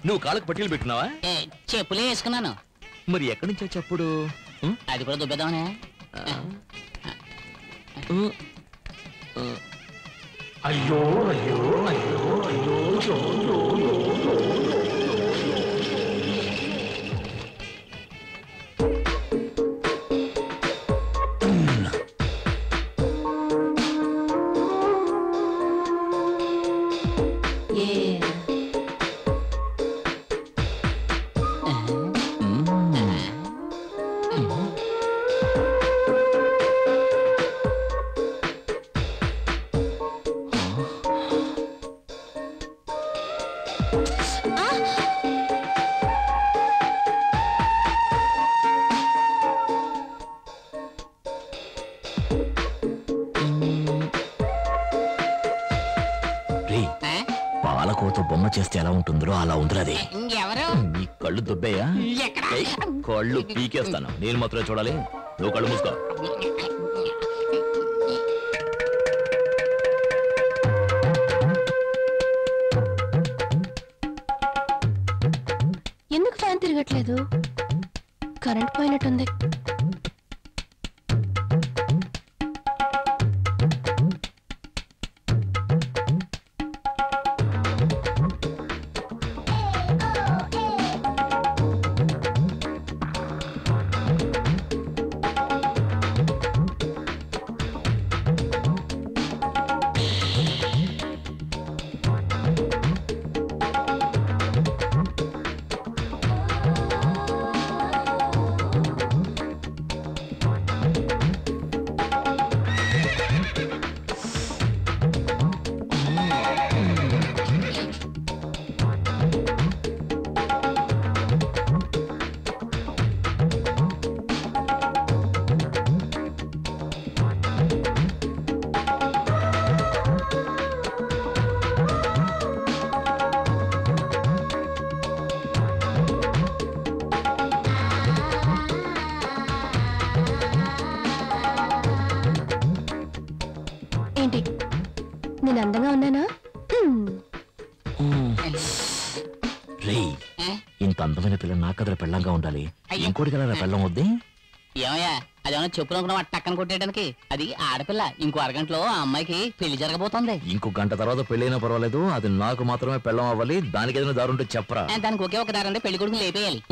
నువ్వు కాళ్ళకు పట్టీలు పెట్టుకున్నావా? చెప్పులే వేసుకున్నాను. మరి ఎక్కడి నుంచో చెప్పుడు? అది కూడా దుబ్బేద్దామనే. అయ్యో అయ్యో అయ్యో అయ్యో పాలకోతో బొమ్మ చేస్తే ఎలా ఉంటుందో అలా ఉందిరాది. ఇంకెవరు? నీ కళ్ళు దుబ్బయ్యా? కళ్ళు పీకేస్తాను. నేను మాత్రమే చూడాలి. నువ్వు కళ్ళు మూసుకో. ఎందుకు ఫ్యాన్ తిరగట్లేదు? కరెంట్ పోయినట్టుంది. ఏంటి, నేను అందంగా ఉన్నానా? ఇంత అందమైన పిల్ల నా కథల పెళ్ళంగా ఉండాలి. ఇంకోటి కదా పెళ్ళం వద్దే. ఏమయ్యా, అదేమన్నా చెప్పులు అనుకున్నావు టక్కన కొట్టేయడానికి? అది ఆడపిల్ల. ఇంకో అరగంటలో ఆ అమ్మాయికి పెళ్లి జరగబోతోంది. ఇంకో గంట తర్వాత పెళ్ళైనా పర్వాలేదు, అది నాకు మాత్రమే పెళ్ళం అవ్వాలి. దానికి ఏదైనా దారుంటే చెప్పరా? దానికి ఒకే ఒక దారి, పెళ్లి కొడుకుని లేపేయాలి.